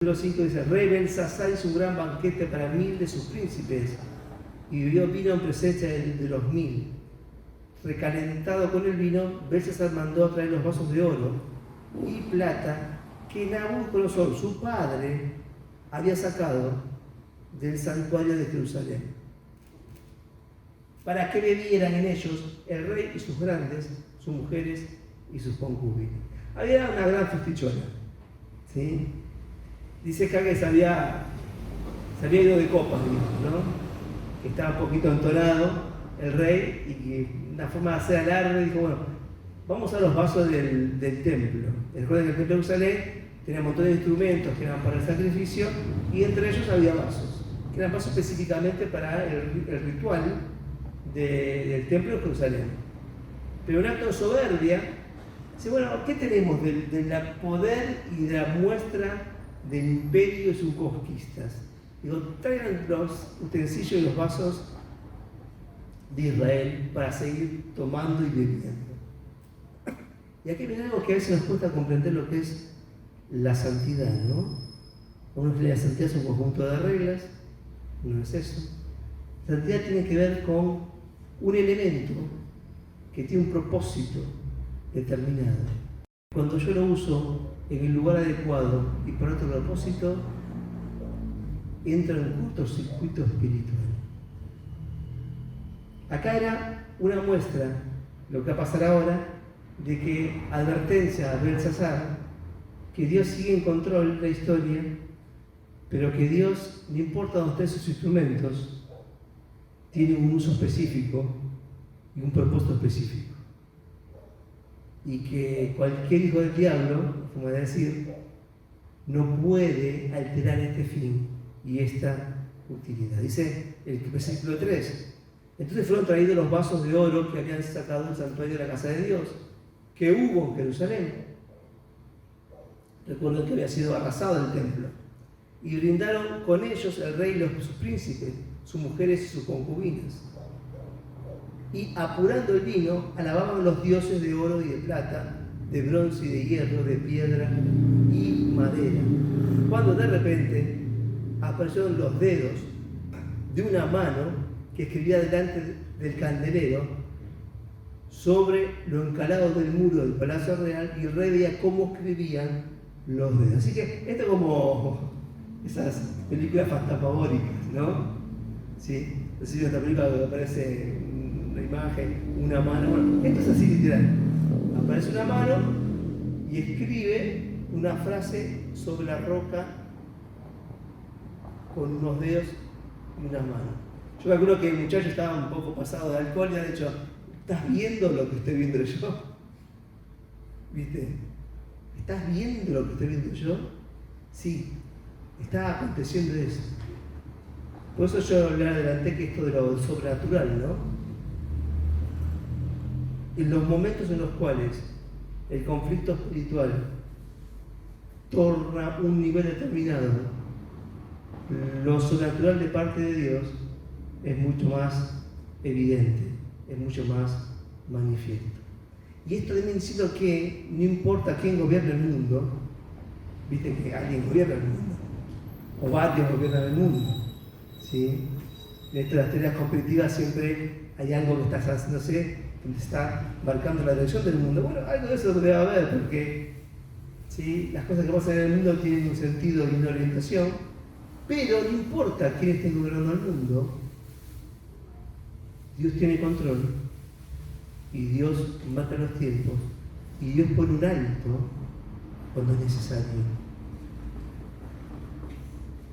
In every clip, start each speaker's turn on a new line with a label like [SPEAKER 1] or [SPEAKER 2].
[SPEAKER 1] Versículo 5 dice: Rey Belsasar hizo un gran banquete para 1000 de sus príncipes y bebió vino en presencia de los 1000. Recalentado con el vino, Belsasar mandó a traer los vasos de oro y plata que Nabucodonosor, su padre, había sacado del santuario de Jerusalén, para que bebieran en ellos el rey y sus grandes, sus mujeres y sus concubinas. Había una gran fistichuela, ¿sí? Dice que alguien se había ido de copas, ¿no? Que estaba un poquito entonado el rey, y una forma de hacer alarde dijo: bueno, vamos a los vasos del templo. Recuerden que el templo de Jerusalén tenía un montón de instrumentos que eran para el sacrificio, y entre ellos había vasos, que eran vasos específicamente para el ritual del templo de Jerusalén. Pero un acto de soberbia dice: bueno, ¿qué tenemos del poder y de la muestra del imperio y sus conquistas? Digo, traigan los utensilios y los vasos de Israel para seguir tomando y bebiendo. Y aquí viene algo que a veces nos cuesta comprender, lo que es la santidad, ¿no? Uno cree que la santidad es un conjunto de reglas. No es eso. La santidad tiene que ver con un elemento que tiene un propósito determinado. Cuando yo lo uso en el lugar adecuado y para otro propósito, entra en un cortocircuito espiritual. Acá era una muestra, lo que va a pasar ahora, de que advertencia a Belsasar, que Dios sigue en control de la historia, pero que Dios, no importa dónde estén sus instrumentos, tiene un uso específico y un propósito específico. Y que cualquier hijo del diablo, como de decir, no puede alterar este fin y esta utilidad. Dice el versículo 3: entonces fueron traídos los vasos de oro que habían sacado del santuario de la casa de Dios, que hubo en Jerusalén. Recuerden que había sido arrasado el templo. Y brindaron con ellos el rey y sus príncipes, sus mujeres y sus concubinas. Y apurando el vino, alababan los dioses de oro y de plata, de bronce y de hierro, de piedra y madera. Cuando de repente aparecieron los dedos de una mano que escribía delante del candelero sobre lo encalado del muro del Palacio Real, y el rey veía cómo escribían los dedos. Así que esto es como esas películas fantasmagóricas, ¿no? ¿Sí? Es decir, esta película donde aparece una imagen, una mano. Bueno, esto es así literal. Aparece una mano y escribe una frase sobre la roca con unos dedos y unas manos. Yo calculo que el muchacho estaba un poco pasado de alcohol y ha dicho: ¿estás viendo lo que estoy viendo yo? ¿Viste? ¿Estás viendo lo que estoy viendo yo? Sí, está aconteciendo eso. Por eso yo le adelanté que esto de lo sobrenatural, ¿no? En los momentos en los cuales el conflicto espiritual torna un nivel determinado, lo sobrenatural de parte de Dios es mucho más evidente, es mucho más manifiesto. Y esto viene diciendo que no importa quién gobierna el mundo, viste que alguien gobierna el mundo, o varios gobiernan el mundo, ¿sí? Dentro de las teorías competitivas siempre hay algo que está haciéndose, que está marcando la dirección del mundo. Bueno, algo de eso debe haber, porque ¿sí? Las cosas que pasan en el mundo tienen un sentido y una orientación, pero no importa quién esté gobernando el mundo, Dios tiene control, y Dios marca los tiempos, y Dios pone un alto cuando es necesario.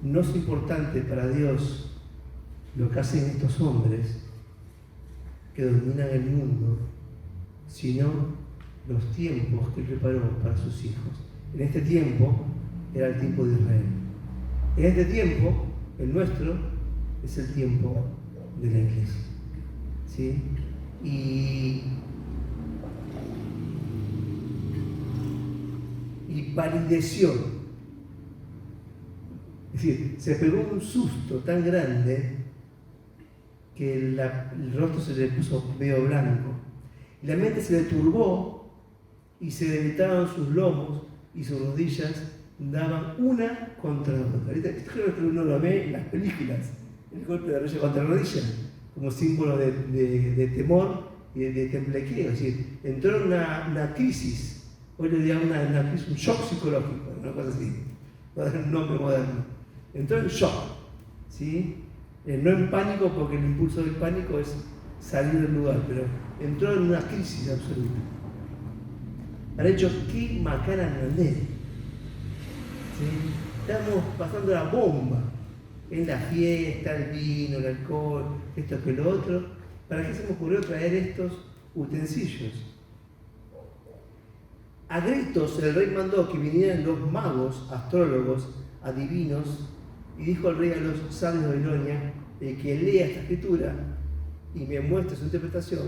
[SPEAKER 1] No es importante para Dios lo que hacen estos hombres que dominan el mundo, sino los tiempos que Él preparó para sus hijos. En este tiempo era el tiempo de Israel. En este tiempo, el nuestro, es el tiempo de la iglesia. ¿Sí? Y palideció. Es decir, se pegó un susto tan grande que el rostro se le puso medio blanco. Y la mente se le turbó y se debilitaron sus lomos y sus rodillas daban una contra otra. Esto creo que uno lo ve en las películas, el golpe de rodilla contra rodilla, como símbolo de temor y de temblequeo. Es decir, entró en una crisis, hoy le dirían una crisis, un shock psicológico, una cosa así, voy a dar un nombre moderno. Entró en shock, ¿sí? No en pánico, porque el impulso del pánico es salir del lugar, pero entró en una crisis absoluta. Han hecho qué macana grande. ¿Sí? Estamos pasando la bomba en la fiesta, el vino, el alcohol, esto que lo otro. ¿Para qué se me ocurrió traer estos utensilios? A gritos el rey mandó que vinieran los magos, astrólogos, adivinos, y dijo el rey a los sabios de Babilonia: el que lea esta escritura y me muestre su interpretación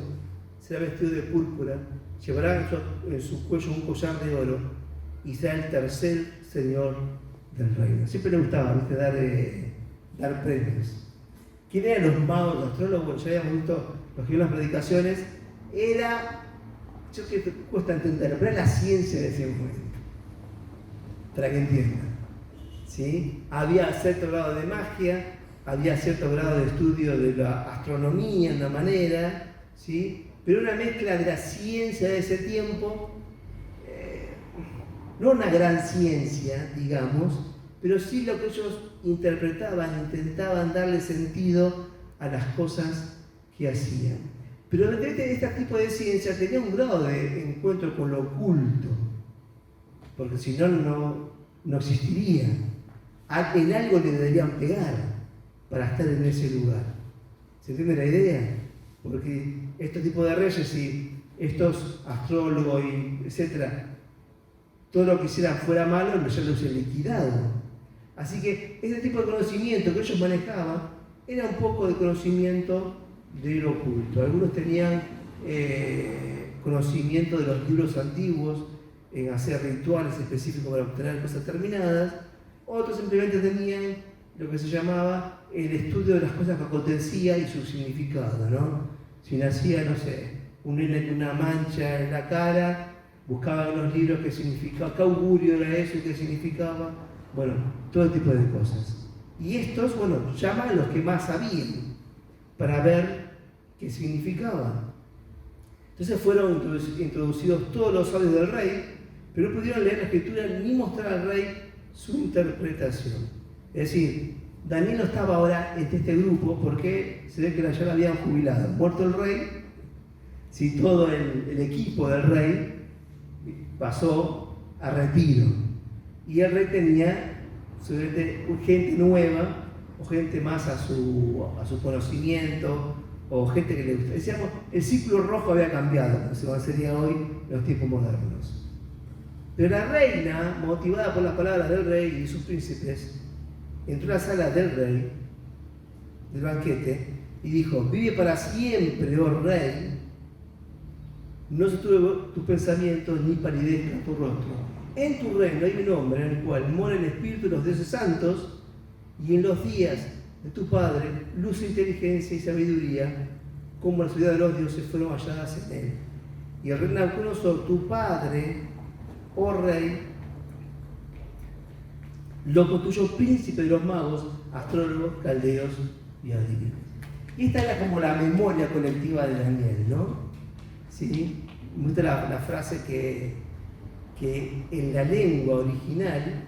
[SPEAKER 1] será vestido de púrpura, llevará en su cuello un collar de oro y será el tercer señor del reino. Siempre le gustaba, ¿viste? Dar premios. ¿Quién eran los magos, los astrólogos? Ya habíamos visto los que vieron las predicaciones. Era, yo creo que cuesta entender, pero era la ciencia de ese momento, para que entiendan. ¿Sí? Había cierto grado de magia, había cierto grado de estudio de la astronomía en una manera, ¿sí? Pero una mezcla de la ciencia de ese tiempo, no una gran ciencia, digamos, pero sí lo que ellos interpretaban, intentaban darle sentido a las cosas que hacían. Pero este tipo de ciencia tenía un grado de encuentro con lo oculto, porque si no existiría. En algo le deberían pegar para estar en ese lugar. ¿Se entiende la idea? Porque este tipo de reyes y estos astrólogos y etcétera, todo lo que hicieran fuera malo, ya lo hubiesen liquidado. Así que ese tipo de conocimiento que ellos manejaban era un poco de conocimiento de lo oculto. Algunos tenían conocimiento de los libros antiguos, en hacer rituales específicos para obtener cosas determinadas. Otros simplemente tenían lo que se llamaba el estudio de las cosas que acontecían y su significado, ¿no? Si nacía, no sé, un nene con una mancha en la cara, buscaban en los libros qué significaba, qué augurio era eso y qué significaba. Bueno, todo tipo de cosas. Y estos, bueno, llaman a los que más sabían para ver qué significaba. Entonces fueron introducidos todos los sabios del rey, pero no pudieron leer la escritura ni mostrar al rey su interpretación. Es decir, Daniel no estaba ahora en este grupo porque se ve que ya lo habían jubilado. Muerto el rey, si todo el equipo del rey pasó a retiro. Y el rey tenía gente nueva, o gente más a su conocimiento, o gente que le gusta. Decíamos, el ciclo rojo había cambiado, como sería hoy en los tiempos modernos. Pero la reina, motivada por las palabras del rey y sus príncipes, entró a la sala del rey, del banquete, y dijo: vive para siempre, oh rey, no se turbe tus pensamientos ni palidezca tu rostro. En tu reino hay un hombre en el cual mora el espíritu de los dioses santos, y en los días de tu padre luz, inteligencia y sabiduría, como la ciudad de los dioses fueron halladas en él. Y el rey Nabucodonosor, tu padre, oh rey, lo constituyó príncipe de los magos, astrólogos, caldeos y adivinos. Y esta era como la memoria colectiva de Daniel, ¿no? ¿Sí? Me gusta la frase que en la lengua original,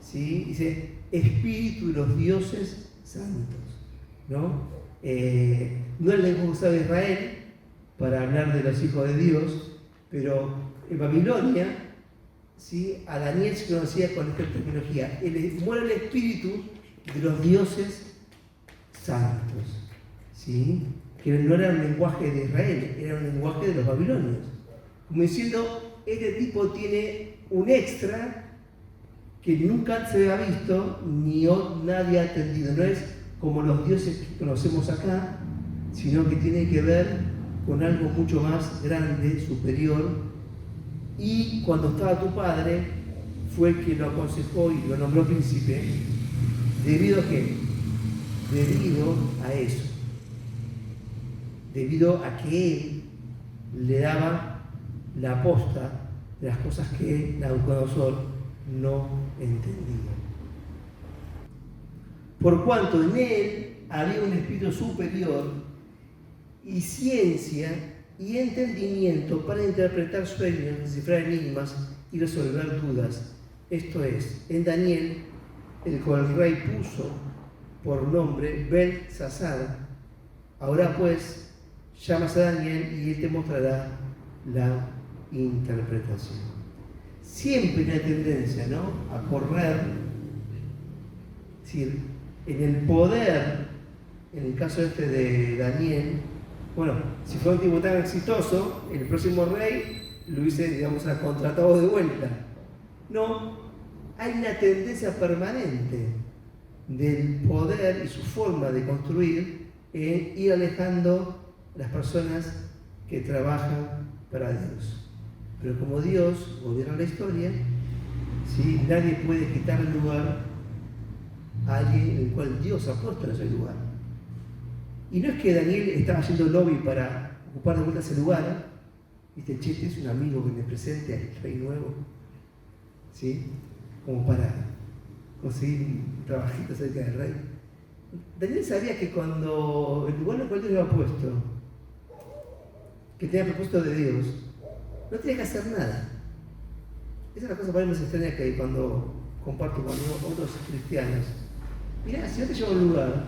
[SPEAKER 1] ¿sí?, dice espíritu de los dioses santos, ¿no? No es la lengua usada de Israel para hablar de los hijos de Dios, pero en Babilonia, ¿sí?, a Daniel se conocía con esta terminología. Muere el espíritu de los dioses santos, ¿sí?, que no era un lenguaje de Israel, era un lenguaje de los babilonios. Como diciendo, este tipo tiene un extra que nunca se había visto ni nadie ha atendido. No es como los dioses que conocemos acá, sino que tiene que ver con algo mucho más grande, superior. Y cuando estaba tu padre, fue el que lo aconsejó y lo nombró príncipe. ¿Debido a qué? Debido a eso. Debido a que él le daba la posta de las cosas que Nabucodonosor no entendido. Por cuanto en él había un espíritu superior y ciencia y entendimiento para interpretar sueños, descifrar enigmas y resolver dudas. Esto es, en Daniel, el cual el rey puso por nombre Belsasar. Ahora pues, llamas a Daniel y él te mostrará la interpretación. Siempre hay una tendencia, ¿no?, a correr, es decir, en el poder, en el caso este de Daniel. Bueno, si fue un tipo tan exitoso, el próximo rey lo hubiese, digamos, contratado de vuelta. No, hay una tendencia permanente del poder y su forma de construir en ir alejando a las personas que trabajan para Dios. Pero como Dios gobierna la historia, ¿sí?, nadie puede quitar el lugar a alguien en el cual Dios ha puesto en ese lugar. Y no es que Daniel estaba haciendo lobby para ocupar de vuelta ese lugar. Viste, che, este es un amigo que me presente al rey nuevo, ¿sí?, como para conseguir un trabajito cerca del rey. Daniel sabía que cuando el lugar en el cual Dios lo había puesto, que tenía propósito de Dios, no tenía que hacer nada. Esa es la cosa para mí más extraña que cuando comparto con otros cristianos. Mirá, si yo te llevo a un lugar,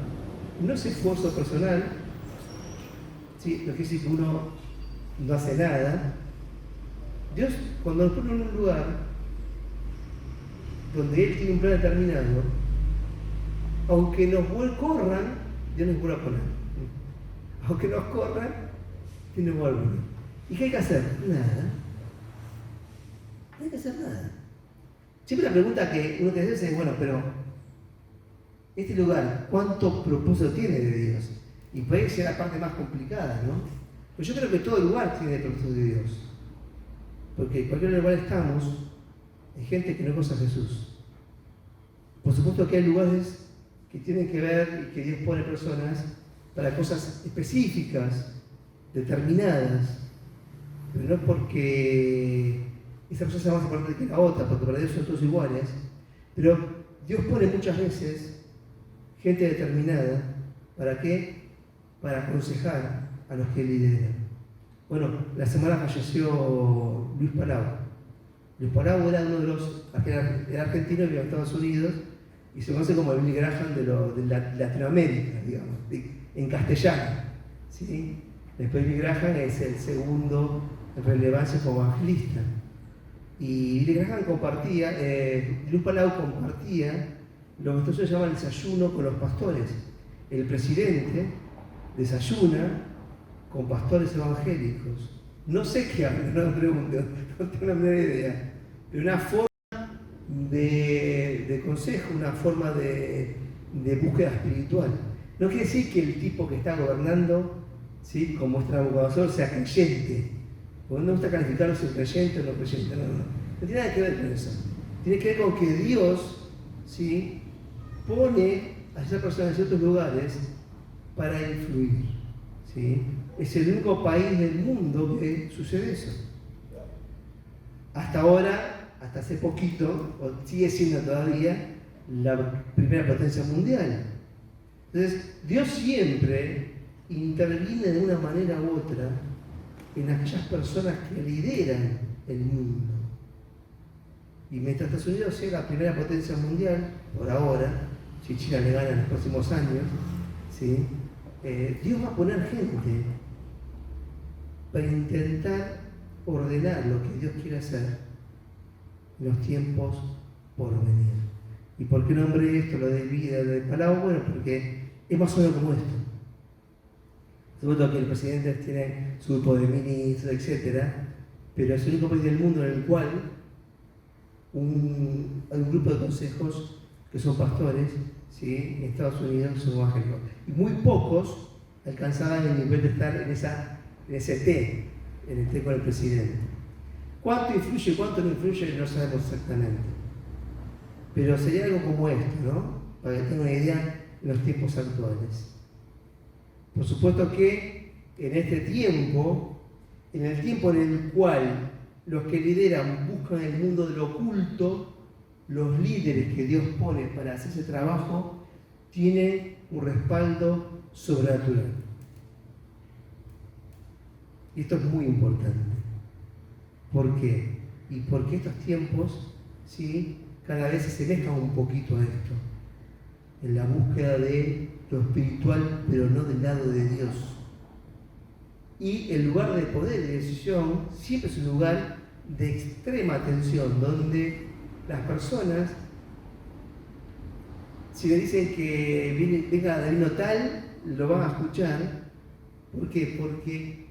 [SPEAKER 1] no es esfuerzo personal, ¿sí?, no quiere decir que uno no hace nada. Dios, cuando nos pone en un lugar donde Él tiene un plan determinado, aunque nos corran, Dios nos vuelve a poner. Aunque nos corran, Dios nos vuelve a poner. ¿Y qué hay que hacer? Nada. No hay que hacer nada. Siempre la pregunta que uno te hace es, bueno, pero este lugar, ¿cuánto propósito tiene de Dios? Y puede ser la parte más complicada, ¿no? Pero yo creo que todo lugar tiene el propósito de Dios. Porque en cualquier lugar estamos, hay gente que no conoce a Jesús. Por supuesto que hay lugares que tienen que ver y que Dios pone personas para cosas específicas, determinadas, pero no es porque esa persona sea más importante que la otra, porque para Dios son todos iguales. Pero Dios pone muchas veces gente determinada. ¿Para qué? Para aconsejar a los que lideran. Bueno, la semana falleció Luis Palau. Luis Palau era uno de los, era argentino, que vivió en Estados Unidos y se conoce como el Billy Graham de Latinoamérica, digamos, en castellano, ¿sí? Después Billy Graham es el segundo en relevancia como evangelista. Y Billy Graham compartía, Luis Palau compartía lo que entonces se llama el desayuno con los pastores. El presidente desayuna con pastores evangélicos. No sé qué hablan, no me pregunto, no tengo la menor idea. Pero una forma de consejo, una forma de búsqueda espiritual. No quiere decir que el tipo que está gobernando, ¿sí?, como este Nabucodonosor, sea creyente. Porque no me gusta calificarlo si es creyente o no creyente. No tiene nada que ver con eso. Tiene que ver con que Dios, ¿sí?, pone a esa persona en ciertos lugares para influir, ¿sí? Es el único país del mundo que sucede eso. Hasta ahora, hasta hace poquito, o sigue siendo todavía la primera potencia mundial. Entonces, Dios siempre interviene de una manera u otra en aquellas personas que lideran el mundo. Y mientras Estados Unidos sea la primera potencia mundial, por ahora, si China le gana en los próximos años, ¿sí?, Dios va a poner gente para intentar ordenar lo que Dios quiere hacer en los tiempos por venir. ¿Y por qué nombré esto, lo de vida, lo de Palau? Bueno, porque es más o menos como esto. Seguro que el presidente tiene su grupo de ministros, etc., pero es el único país del mundo en el cual hay un grupo de consejos que son pastores, ¿sí?, en Estados Unidos son evangélicos. Y muy pocos alcanzaban el nivel de estar en ese T, en el T con el presidente. ¿Cuánto influye, cuánto no influye? No sabemos exactamente. Pero sería algo como esto, ¿no?, para que tengan una idea en los tiempos actuales. Por supuesto que en este tiempo, en el tiempo en el cual los que lideran buscan el mundo de lo oculto, los líderes que Dios pone para hacer ese trabajo tienen un respaldo sobrenatural. Y esto es muy importante. ¿Por qué? Y porque estos tiempos, ¿sí?, cada vez se asemejan un poquito a esto, en la búsqueda de lo espiritual, pero no del lado de Dios. Y el lugar de poder y de decisión siempre es un lugar de extrema tensión, donde las personas, si le dicen que venga Danilo tal, lo van a escuchar. ¿Por qué? Porque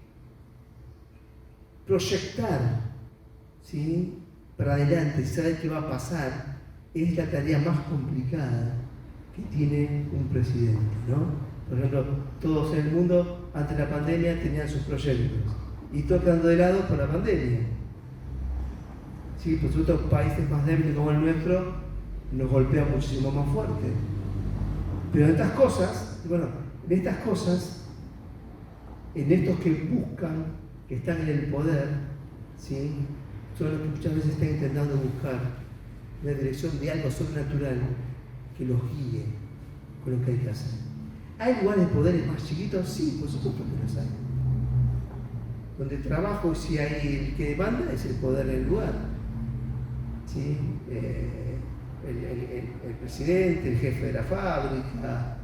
[SPEAKER 1] proyectar, ¿sí?, para adelante, saber qué va a pasar, es la tarea más complicada que tiene un presidente, ¿no? Por ejemplo, todos en el mundo, ante la pandemia, tenían sus proyectos, y todos quedando de lado por la pandemia. Sí, por supuesto, países más débiles como el nuestro nos golpean muchísimo más fuerte. Pero en estas cosas, en estos que buscan, que están en el poder, ¿sí?, son los que muchas veces están intentando buscar la dirección de algo sobrenatural que los guíe con lo que hay que hacer. ¿Hay lugares de poderes más chiquitos? Sí, por supuesto que los hay. Donde trabajo, si hay el que manda, es el poder del lugar. ¿Sí? El presidente, el jefe de la fábrica,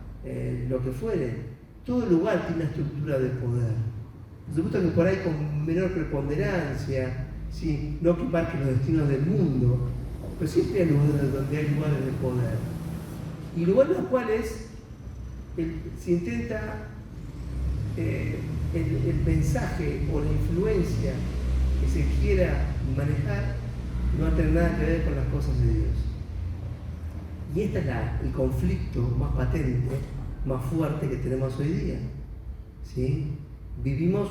[SPEAKER 1] lo que fuere. Todo lugar tiene una estructura de poder. Por supuesto que por ahí con menor preponderancia, ¿sí?, no que marquen los destinos del mundo, pero siempre hay lugares donde hay lugares de poder. Y lugares en los cuales se intenta el mensaje o la influencia que se quiera manejar no va a tener nada que ver con las cosas de Dios. Y este es el conflicto más patente, más fuerte que tenemos hoy día, ¿sí? Vivimos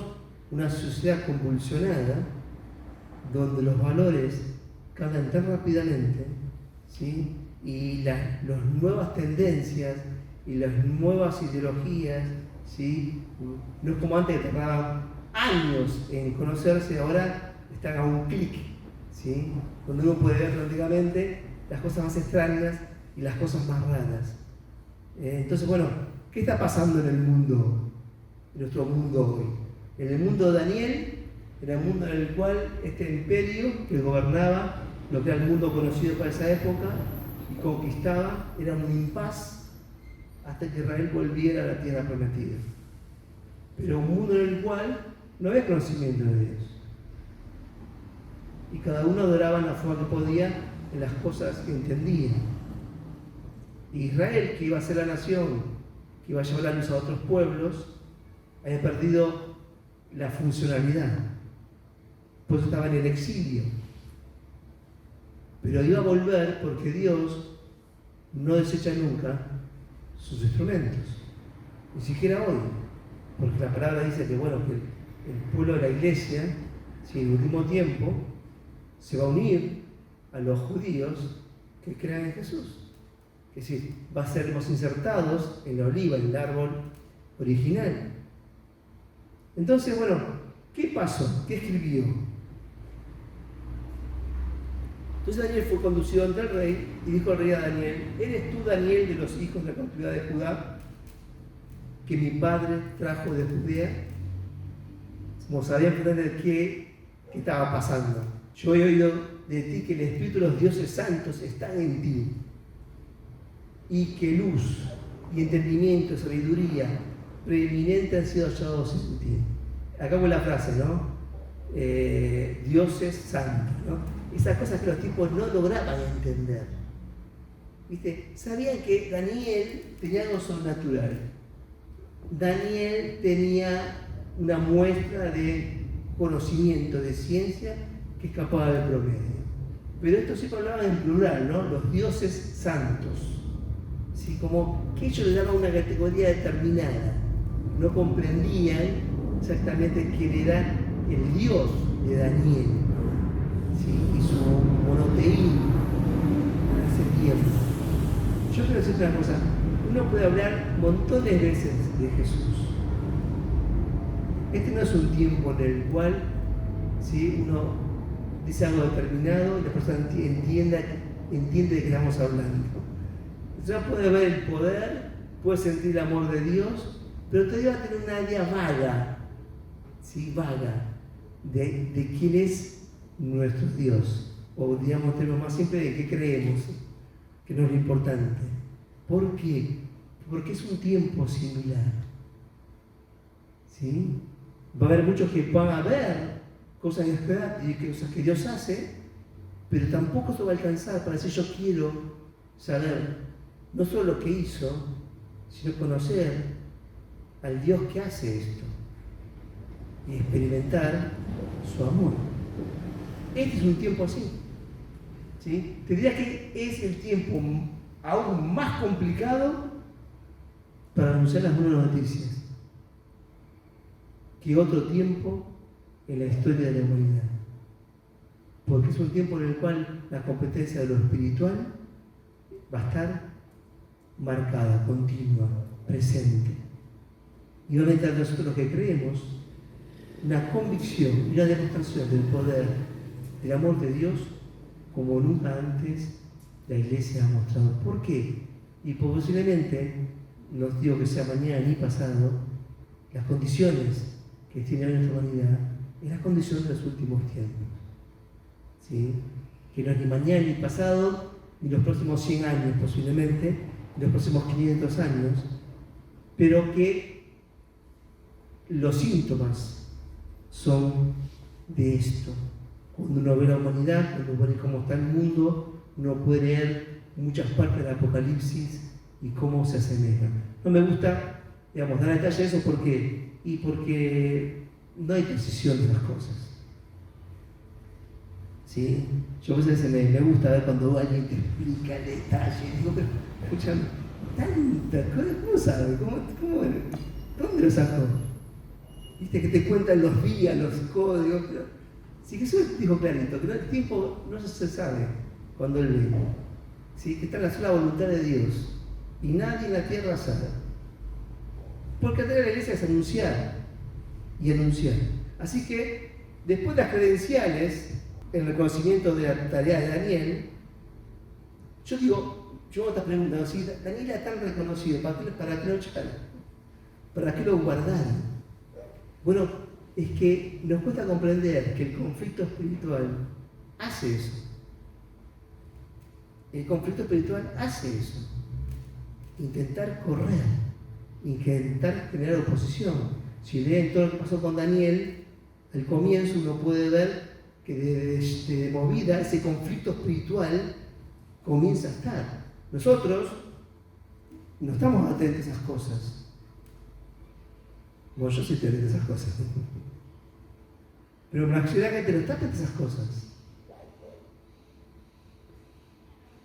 [SPEAKER 1] una sociedad convulsionada donde los valores cambian tan rápidamente, ¿sí?, y las nuevas tendencias y las nuevas ideologías, ¿sí?, no es como antes que tardaban años en conocerse, ahora están a un clic, ¿sí?, donde uno puede ver prácticamente las cosas más extrañas y las cosas más raras. Entonces, bueno, ¿qué está pasando en el mundo, en nuestro mundo hoy? En el mundo de Daniel, era el mundo en el cual este imperio que gobernaba lo que era el mundo conocido para esa época y conquistaba, era un impas hasta que Israel volviera a la tierra prometida. Pero un mundo en el cual no había conocimiento de Dios. Y cada uno adoraba en la forma que podía, en las cosas que entendía. Y Israel, que iba a ser la nación, que iba a llevar la luz a otros pueblos, había perdido la funcionalidad. Por eso estaba en el exilio. Pero iba a volver porque Dios no desecha nunca sus instrumentos. Ni siquiera hoy. Porque la palabra dice que, bueno, que el pueblo de la iglesia, si en el último tiempo, se va a unir a los judíos que crean en Jesús. Es decir, va a ser los insertados en la oliva, en el árbol original. Entonces, bueno, ¿qué pasó? ¿Qué escribió? Entonces Daniel fue conducido ante el rey y dijo el rey a Daniel: ¿eres tú, Daniel, de los hijos de la cautividad de Judá, que mi padre trajo de Judea? Como sabían qué estaba pasando. Yo he oído de ti que el Espíritu de los dioses santos está en ti, y que luz y entendimiento, sabiduría preeminente han sido hallados en ti. Acá fue la frase, ¿no? Dioses santos, ¿no? Esas cosas que los tipos no lograban entender. ¿Viste? Sabían que Daniel tenía algo sobrenatural. Daniel tenía una muestra de conocimiento, de ciencia, que escapaba del promedio. Pero esto siempre hablaba en plural, ¿no? Los dioses santos. ¿Sí? Como que ellos le daban una categoría determinada. No comprendían exactamente quién era el Dios de Daniel, ¿sí? Y su monoteísmo en ese tiempo. Yo quiero decir una cosa: uno puede hablar montones de veces de Jesús. Este no es un tiempo en el cual, ¿sí?, uno dice algo determinado y la persona entienda entiende de qué estamos hablando. Ya puede ver el poder, puede sentir el amor de Dios, pero todavía va a tener una idea vaga, ¿sí? Vaga, de quién es nuestro Dios. O digamos, tenemos más siempre de qué creemos, que no es lo importante. ¿Por qué? Porque es un tiempo similar. ¿Sí? Va a haber muchos que van a ver cosas inesperadas y cosas que Dios hace, pero tampoco se va a alcanzar para decir yo quiero saber no solo lo que hizo, sino conocer al Dios que hace esto y experimentar su amor. Este es un tiempo así. ¿Sí? Te diría que es el tiempo aún más complicado para anunciar las buenas noticias que otro tiempo en la historia de la humanidad. Porque es un tiempo en el cual la competencia de lo espiritual va a estar marcada, continua, presente. Y va a meter nosotros los que creemos una convicción y una demostración del poder, del amor de Dios, como nunca antes la Iglesia ha mostrado. ¿Por qué? Y posiblemente, no digo que sea mañana ni pasado, las condiciones que tiene nuestra humanidad es la condición de los últimos tiempos. ¿Sí? Que no es ni mañana ni pasado, ni los próximos 100 años posiblemente, ni los próximos 500 años, pero que los síntomas son de esto. Cuando uno ve la humanidad, cuando uno ve cómo está el mundo, uno puede leer muchas partes del Apocalipsis y cómo se asemeja. No me gusta, digamos, dar detalle de eso porque no hay precisión de las cosas. ¿Sí? Yo a veces me gusta ver cuando alguien te explica el detalle. Digo, pero escuchame, tantas cosas, ¿cómo sabe? ¿Dónde lo sacó? Viste que te cuentan los días, los códigos. Sí, Jesús dijo clarito, que el tiempo no se sabe cuando Él viene. ¿Sí? Que está en la sola voluntad de Dios. Y nadie en la tierra sabe. Porque la tarea de la iglesia es anunciar y anunciar. Así que, después de las credenciales, el reconocimiento de la tarea de Daniel, yo te pregunto, si Daniel era tan reconocido, ¿para qué lo echaron? ¿Para qué lo guardaron? Bueno, es que nos cuesta comprender que el conflicto espiritual hace eso. El conflicto espiritual hace eso. Intentar correr, intentar generar oposición. Si leen todo lo que pasó con Daniel, al comienzo uno puede ver que de movida ese conflicto espiritual comienza a estar. Nosotros no estamos atentos a esas cosas. Bueno, yo sí estoy atento a esas cosas. Pero la mayoría de la gente no está atenta a esas cosas.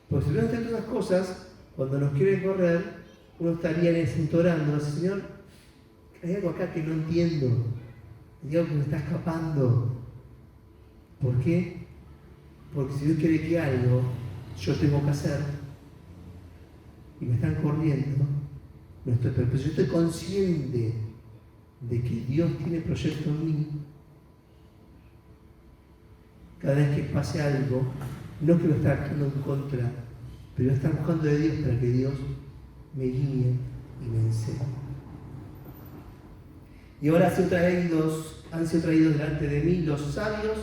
[SPEAKER 1] Porque si no está atento a esas cosas, cuando nos quieren correr, uno estaría orando, dice, Señor, hay algo acá que no entiendo, hay algo que me está escapando. ¿Por qué? Porque si Dios quiere que algo yo tengo que hacer y me están corriendo, pero yo estoy consciente de que Dios tiene proyecto en mí. Cada vez que pase algo, no es que lo está actuando en contra, pero lo está buscando de Dios para que Dios me guíe y me enseñe. Y ahora han sido traídos delante de mí los sabios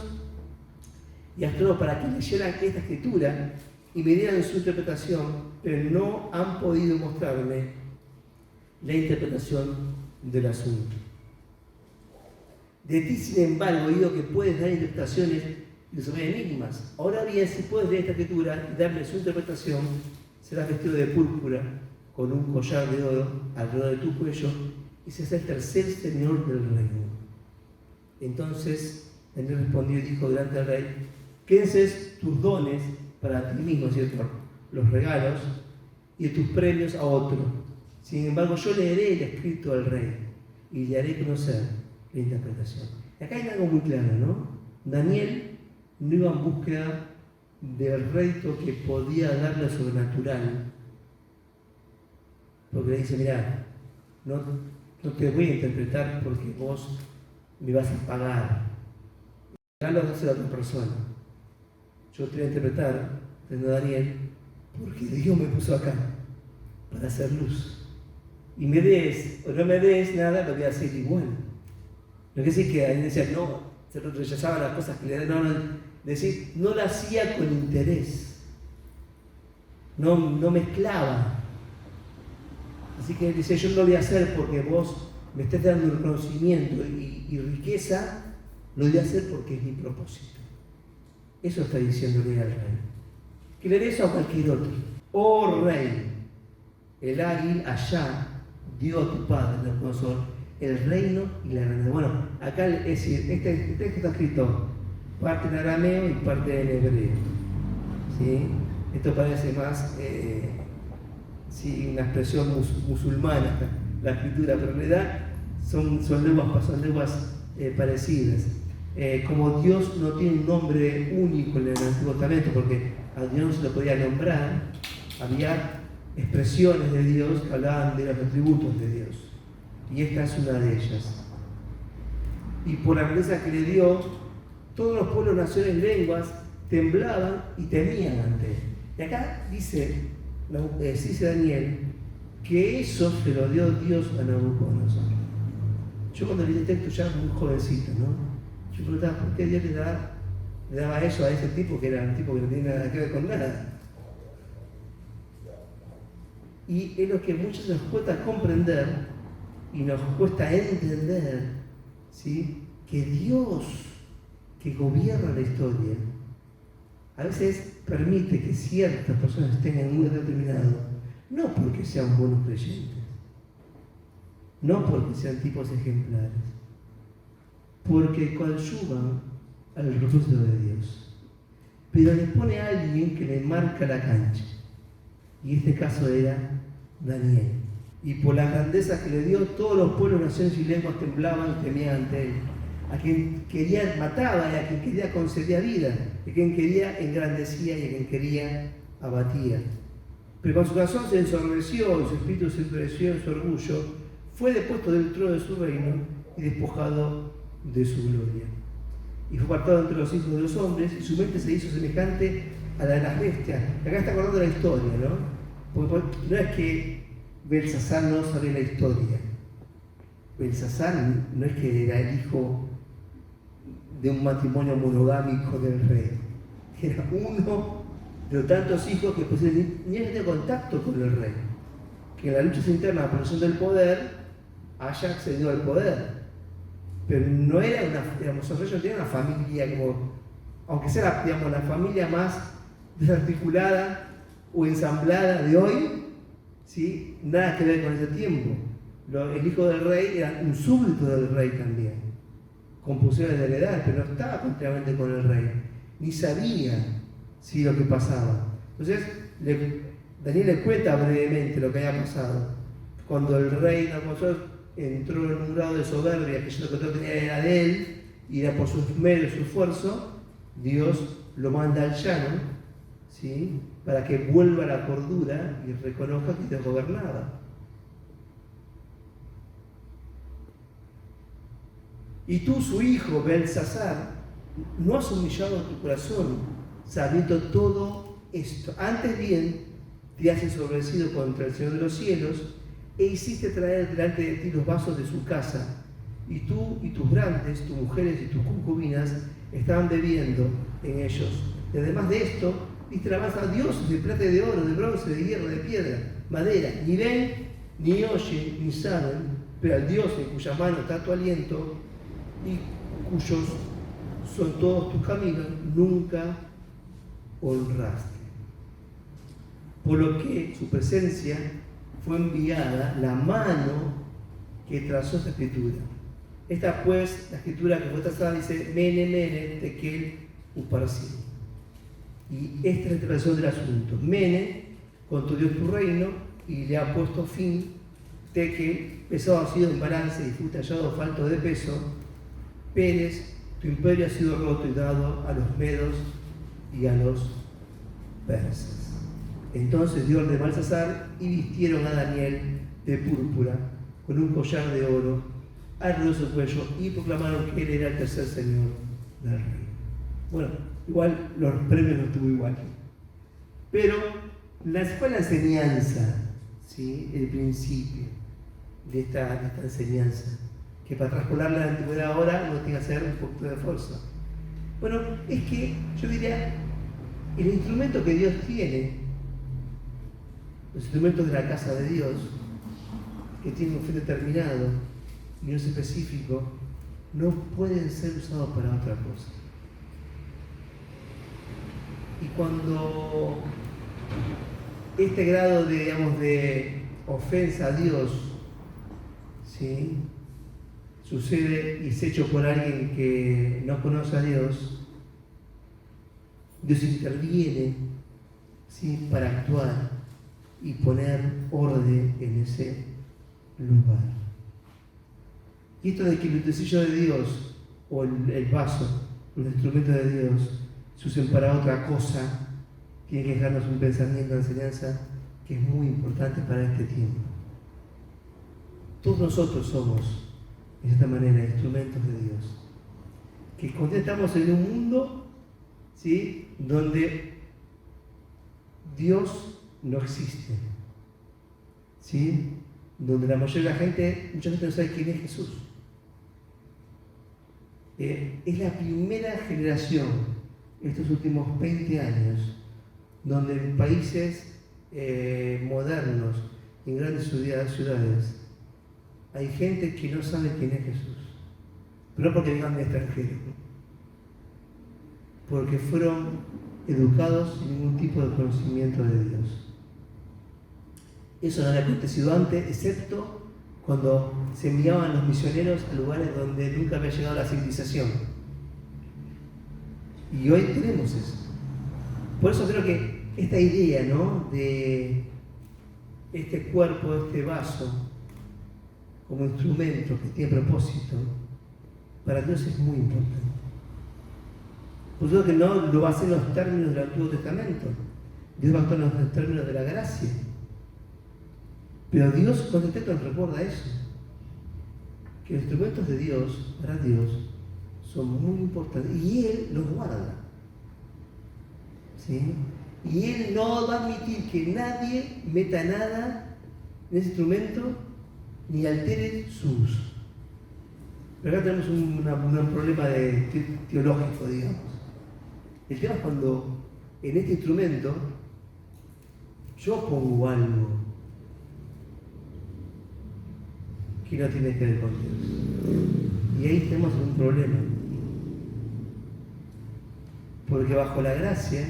[SPEAKER 1] y astrólogos para que leyeran esta escritura y me dieran su interpretación, pero no han podido mostrarme la interpretación del asunto. De ti, sin embargo, he oído que puedes dar interpretaciones y resolver enigmas. Ahora bien, si puedes leer esta escritura y darme su interpretación, serás vestido de púrpura, con un collar de oro alrededor de tu cuello, y serás el tercer señor del reino. Entonces Daniel respondió y dijo delante del rey: quédense tus dones para ti mismo, ¿cierto? Los regalos y tus premios a otro. Sin embargo, yo leeré el escrito al rey y le haré conocer la interpretación. Acá hay algo muy claro, ¿no? Daniel no iba en búsqueda del rédito que podía darle lo sobrenatural, porque le dice: mirá, no te voy a interpretar porque vos me vas a pagar. El regalo no es a otra persona. Yo te voy a interpretar Entonces Daniel, porque Dios me puso acá para hacer luz. Y me des o no me des nada, lo voy a hacer igual. No quiere decir que Daniel decía, no, se rechazaba las cosas que le dan, no, decir, no lo hacía con interés. No mezclaba. Así que él dice, yo no lo voy a hacer porque vos me estés dando un conocimiento y riqueza, lo voy a hacer porque es mi propósito. Eso está diciéndole al rey. Que le dé eso a cualquier otro. Oh rey, el águila allá dio a tu padre, Nabucodonosor, el reino y la grandeza. Bueno, acá es decir, este texto está escrito parte en arameo y parte en hebreo. ¿Sí? Esto parece más una expresión musulmana, la escritura, pero en realidad son lenguas parecidas. Como Dios no tiene un nombre único en el Antiguo Testamento, porque a Dios no se lo podía nombrar, había expresiones de Dios que hablaban de los atributos de Dios. Y esta es una de ellas. Y por la grandeza que le dio, todos los pueblos, naciones, lenguas temblaban y temían ante él. Y acá dice Daniel que eso se lo dio Dios a Nabucodonosor. Yo cuando leí el texto ya muy jovencito, ¿no? Yo preguntaba, ¿por qué Dios le daba eso a ese tipo que era un tipo que no tenía nada que ver con nada? Y es lo que muchos nos cuesta comprender y nos cuesta entender, ¿sí? Que Dios, que gobierna la historia, a veces permite que ciertas personas estén en un lugar determinado, no porque sean buenos creyentes, no porque sean tipos ejemplares, porque coadyuvan al propósito de Dios. Pero le pone a alguien que le marca la cancha. Y este caso era Daniel. Y por la grandeza que le dio, todos los pueblos, naciones y lenguas temblaban y temían ante él. A quien quería mataba y a quien quería concedía vida, a quien quería engrandecía y a quien quería abatía. Pero con su corazón se ensordeció, y su espíritu se endureció en su orgullo, fue depuesto del trono de su reino y despojado de su gloria. Y fue apartado entre los hijos de los hombres, y su mente se hizo semejante a la de las bestias. Acá está acordando la historia, ¿no? Porque no es que Belsasar no sabe la historia. Belsasar no es que era el hijo de un matrimonio monogámico del rey. Era uno de los tantos hijos que pues, ni tenía contacto con el rey. Que en la lucha interna, la posición del poder, haya accedido al poder. Pero no era los reyes no tenían una familia como, aunque sea la familia más desarticulada o ensamblada de hoy, ¿sí? Nada que ver con ese tiempo. El hijo del rey era un súbdito del rey también, con posiciones de heredad, pero no estaba continuamente con el rey, ni sabía lo que pasaba. Entonces, Daniel le cuenta brevemente lo que había pasado. Cuando el rey Nabucodonosor entró en un grado de soberbia, que ya lo que todo tenía era de él, y era por sus medios, su esfuerzo, Dios lo manda al llano, ¿sí? Para que vuelva a la cordura y reconozca que Dios gobernaba. Y tú, su hijo, Belsasar, no has humillado tu corazón, sabiendo todo esto. Antes bien, te has ensoberbecido contra el Señor de los cielos, e hiciste traer delante de ti los vasos de su casa, y tú y tus grandes, tus mujeres y tus concubinas estaban bebiendo en ellos. Y además de esto, diste alabanza a Dios de plata y de oro, de bronce, de hierro, de piedra, madera. Ni ven, ni oyen, ni saben, pero al Dios en cuya mano está tu aliento y cuyos son todos tus caminos, nunca honraste. Por lo que su presencia fue enviada la mano que trazó esta escritura. Esta pues, la escritura que fue trazada dice, Mene, Mene, Tekel, Uparsin. Y esta es la interpretación del asunto. Mene, construyó tu reino y le ha puesto fin. Tekel, pesado ha sido en balance y fuiste hallado falto de peso. Pérez, tu imperio ha sido roto y dado a los medos y a los persas. Entonces dio orden a Belsasar y vistieron a Daniel de púrpura con un collar de oro alrededor de su cuello y proclamaron que él era el tercer señor del rey. Bueno, igual los premios no estuvo igual. Pero fue la enseñanza, ¿sí? El principio de esta enseñanza, que para traspolar la antigüedad ahora uno tiene que hacer un poquito de esfuerzo. Bueno, es que yo diría, el instrumento que Dios tiene, los instrumentos de la casa de Dios, que tienen un fin determinado y no es específico, no pueden ser usados para otra cosa. Y cuando este grado de, digamos, de ofensa a Dios, ¿sí?, sucede y es hecho por alguien que no conoce a Dios, Dios interviene, ¿sí?, para actuar y poner orden en ese lugar. Y esto de que el utensilio de Dios o el vaso, los instrumentos de Dios, se usen para otra cosa, tiene que dejarnos un pensamiento de enseñanza que es muy importante para este tiempo. Todos nosotros somos, de esta manera, instrumentos de Dios. Que cuando estamos en un mundo, ¿sí?, donde Dios no existe, ¿sí?, donde la mayoría de la gente, mucha gente no sabe quién es Jesús. Es la primera generación, estos últimos 20 años, donde en países modernos, en grandes ciudades, hay gente que no sabe quién es Jesús. Pero no porque vengan de extranjero, porque fueron educados sin ningún tipo de conocimiento de Dios. Eso no había acontecido antes, excepto cuando se enviaban los misioneros a lugares donde nunca había llegado la civilización. Y hoy tenemos eso. Por eso creo que esta idea, ¿no?, de este cuerpo, este vaso, como instrumento que tiene propósito, para Dios es muy importante. Por eso que no lo va a hacer en los términos del Antiguo Testamento. Dios va a actuar en los términos de la gracia. Pero Dios constantemente nos recuerda eso, que los instrumentos de Dios, para Dios, son muy importantes y Él los guarda, ¿sí? Y Él no va a admitir que nadie meta nada en ese instrumento ni altere su uso. Pero acá tenemos un problema teológico, digamos. El tema es cuando en este instrumento yo pongo algo que no tiene que ver con Dios. Y ahí tenemos un problema. Porque bajo la gracia,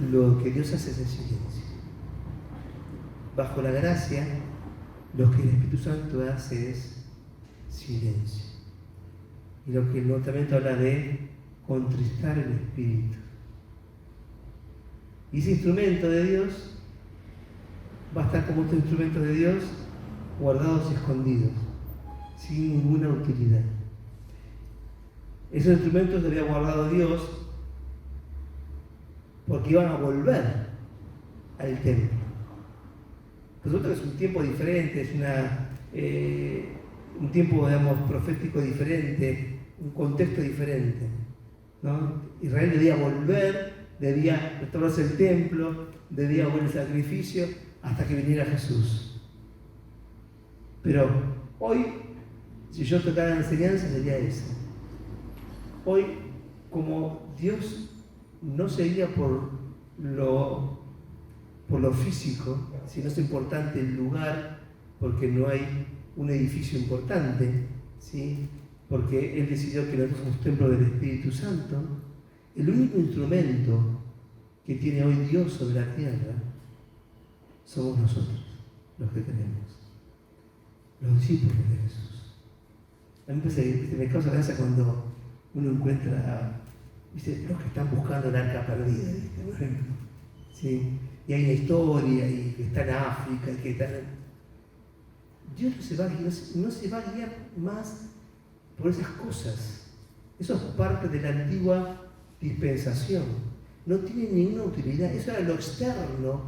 [SPEAKER 1] lo que Dios hace es el silencio. Bajo la gracia, lo que el Espíritu Santo hace es silencio. Y lo que el Nuevo Testamento habla de contristar el Espíritu. Y ese instrumento de Dios va a estar como estos instrumentos de Dios, guardados y escondidos, sin ninguna utilidad. Esos instrumentos los había guardado Dios porque iban a volver al templo. Por supuesto que es un tiempo diferente, es un tiempo, digamos, profético diferente, un contexto diferente, ¿no? Israel debía volver, debía restaurarse el templo, debía volver el sacrificio hasta que viniera Jesús. Pero hoy, si yo tocara la enseñanza, sería esa. Hoy, como Dios no se guía por lo físico, si no es importante el lugar, porque no hay un edificio importante, ¿sí?, porque Él decidió que nosotros somos templo del Espíritu Santo, el único instrumento que tiene hoy Dios sobre la tierra somos nosotros, los que tenemos. Los discípulos de Jesús. A mí me causa gracia cuando uno encuentra, ¿viste?, los que están buscando el arca perdida, ¿viste?, por ejemplo. ¿Sí? Y hay una historia, y que está en África, y que está en... Dios no se va a guiar más por esas cosas. Eso es parte de la antigua dispensación. No tiene ninguna utilidad. Eso era lo externo,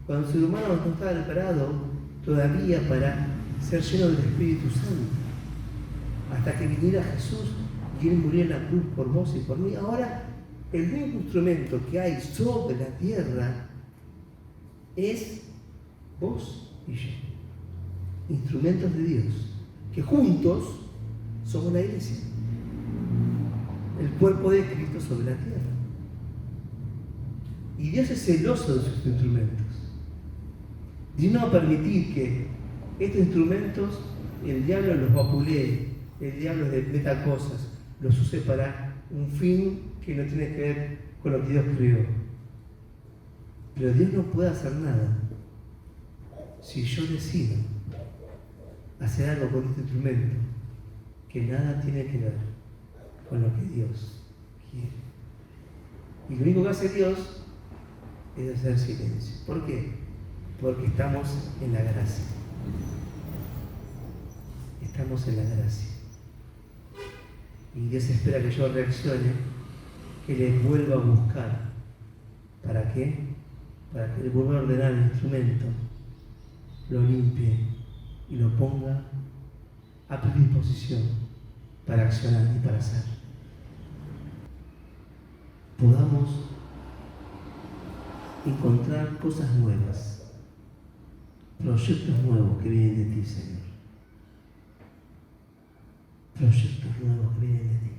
[SPEAKER 1] cuando el ser humano no estaba preparado todavía para ser lleno del Espíritu Santo, hasta que viniera Jesús y Él murió en la cruz por vos y por mí. Ahora el único instrumento que hay sobre la tierra es vos y yo. Instrumentos de Dios, que juntos somos la iglesia, el cuerpo de Cristo sobre la tierra. Y Dios es celoso de sus instrumentos. Dios no va a permitir que estos instrumentos el diablo los vapulee, el diablo les meta cosas, los use para un fin que no tiene que ver con lo que Dios creó. Pero Dios no puede hacer nada si yo decido hacer algo con este instrumento que nada tiene que ver con lo que Dios quiere. Y lo único que hace Dios es hacer silencio. ¿Por qué? Porque estamos en la gracia. Estamos en la gracia. Y Dios espera que yo reaccione, que le vuelva a buscar. ¿Para qué? Para que Él vuelva a ordenar el instrumento, lo limpie y lo ponga a predisposición para accionar y para hacer. Podamos encontrar cosas nuevas, proyectos nuevos que vienen de ti, Señor. Proyectos nuevos que vienen de ti.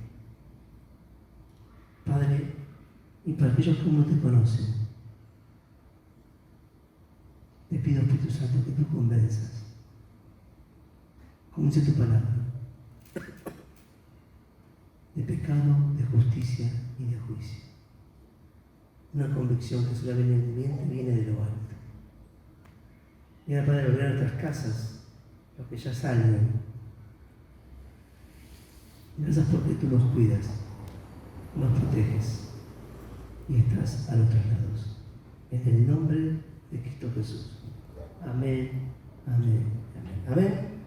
[SPEAKER 1] Padre, y para aquellos que no te conocen, te pido, Espíritu Santo, que tú convenzas, como dice tu palabra, de pecado, de justicia y de juicio. Una convicción que solamente viene de lo alto. Mira, Padre, volver a nuestras casas, los que ya salgan. Gracias porque tú nos cuidas, nos proteges y estás a nuestros lados. En el nombre de Cristo Jesús. Amén, amén, amén. Amén.